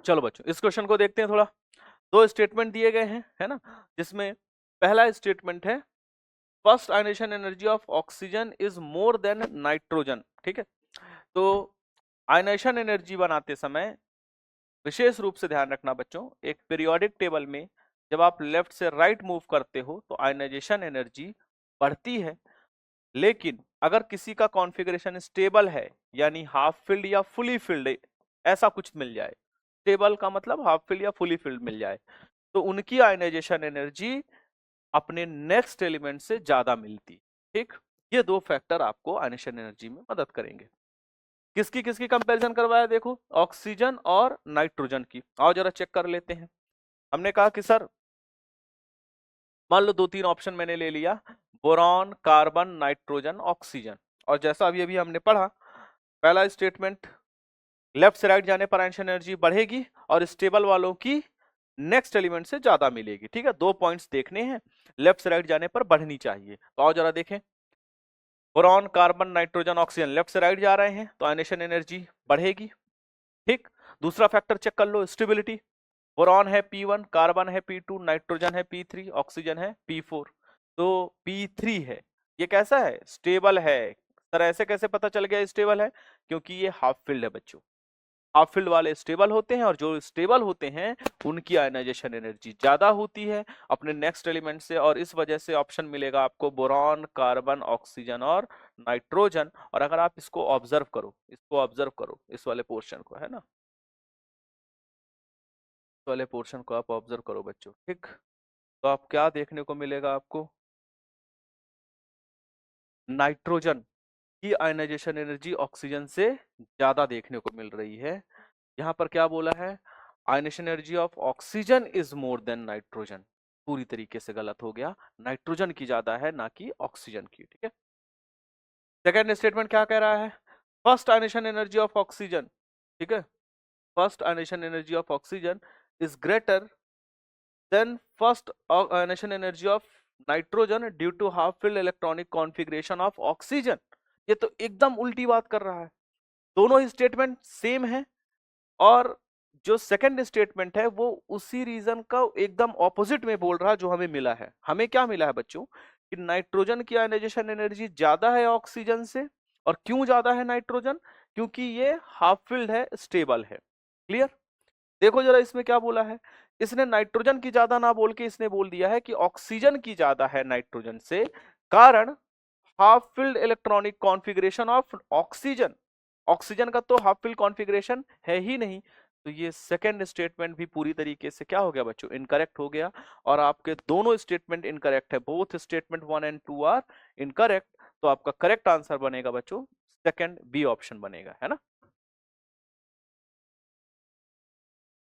चलो बच्चों इस क्वेश्चन को देखते हैं थोड़ा। दो स्टेटमेंट दिए गए हैं, है ना, जिसमें पहला स्टेटमेंट है first ionisation energy of oxygen is more than nitrogen. ठीक है, तो आयनेशन एनर्जी बनाते समय विशेष रूप से ध्यान रखना बच्चों, एक पीरियोडिक टेबल में जब आप लेफ्ट से राइट मूव करते हो तो आयनाइजेशन एनर्जी बढ़ती है, लेकिन अगर किसी का कॉन्फ़िगरेशन स्टेबल है यानी हाफ फिल्ड या फुली फिल्ड ऐसा कुछ मिल जाए, स्टेबल का मतलब हाफ फिल्ड या फुली फिल्ड मिल जाए, तो उनकी आयनाइजेशन एनर्जी अपने नेक्स्ट एलिमेंट से ज्यादा मिलती। ठीक, ये दो फैक्टर आपको आयनाइजेशन एनर्जी में मदद करेंगे। किसकी किसकी कंपैरिजन करवाया देखो, ऑक्सीजन और नाइट्रोजन की। आओ जरा चेक कर लेते हैं। हमने कहा कि सर मान लो दो तीन ऑप्शन मैंने ले लिया, बोरॉन, कार्बन, नाइट्रोजन, ऑक्सीजन, और जैसा अभी अभी हमने पढ़ा, पहला स्टेटमेंट लेफ्ट से राइट जाने पर आयनाइजेशन एनर्जी बढ़ेगी और स्टेबल वालों की नेक्स्ट एलिमेंट से ज्यादा मिलेगी। ठीक है, दो पॉइंट्स देखने हैं, लेफ्ट से राइट जाने पर बढ़नी चाहिए। तो आओ जरा देखें, boron, carbon, nitrogen, oxygen left से राइट जा रहे हैं तो आयनाइजेशन एनर्जी बढ़ेगी। ठीक, दूसरा फैक्टर चेक कर लो, स्टेबिलिटी। बोरॉन है P1, कार्बन है P2, नाइट्रोजन है P3, ऑक्सीजन है P4, तो P3 है, ये कैसा है, स्टेबल है। सर ऐसे कैसे पता चल गया स्टेबल है, क्योंकि ये हाफ फिल्ड है बच्चों। हाफ फील्ड वाले स्टेबल होते हैं और जो स्टेबल होते हैं उनकी आयनाइजेशन एनर्जी ज्यादा होती है अपने नेक्स्ट एलिमेंट से, और इस वजह से ऑप्शन मिलेगा आपको बोरॉन, कार्बन, ऑक्सीजन और नाइट्रोजन। और अगर आप इसको ऑब्जर्व करो, इसको ऑब्जर्व करो, इस वाले पोर्शन को, है ना, इस वाले पोर्शन को आप ऑब्जर्व करो बच्चों। ठीक, तो आप क्या देखने को मिलेगा आपको, नाइट्रोजन की आयनाइजेशन एनर्जी ऑक्सीजन से ज्यादा देखने को मिल रही है। यहाँ पर क्या बोला है, ionisation energy of oxygen is more than nitrogen, पूरी तरीके से गलत हो गया, नाइट्रोजन की ज्यादा है ना कि ऑक्सीजन की। ठीक है, सेकेंड स्टेटमेंट क्या कह रहा है, first ionisation energy of oxygen, ठीक है, first ionisation energy of oxygen is greater than first ionisation energy of nitrogen due to half filled electronic configuration of oxygen. ये तो एकदम उल्टी बात कर रहा है, दोनों ही स्टेटमेंट सेम है, और जो सेकंड स्टेटमेंट है वो उसी रीजन का एकदम ऑपोजिट में बोल रहा है जो हमें मिला है। हमें क्या मिला है बच्चों, कि नाइट्रोजन की आयनाइजेशन एनर्जी ज्यादा है ऑक्सीजन से। और क्यों ज्यादा है नाइट्रोजन, क्योंकि ये हाफ फिल्ड है, स्टेबल है। क्लियर, देखो जरा इसमें क्या बोला है, इसने नाइट्रोजन की ज्यादा ना बोल के इसने बोल दिया है कि ऑक्सीजन की ज्यादा है नाइट्रोजन से, कारण half filled electronic configuration of oxygen. Oxygen का तो हाफ फिल्ड कॉन्फ़िगरेशन है ही नहीं, तो ये सेकंड स्टेटमेंट भी पूरी तरीके से क्या हो गया बच्चों, इनकरेक्ट हो गया। और आपके दोनों स्टेटमेंट इनकरेक्ट है, both statement 1 and 2 are incorrect. तो आपका करेक्ट आंसर बनेगा बच्चों सेकंड बी ऑप्शन बनेगा, है ना।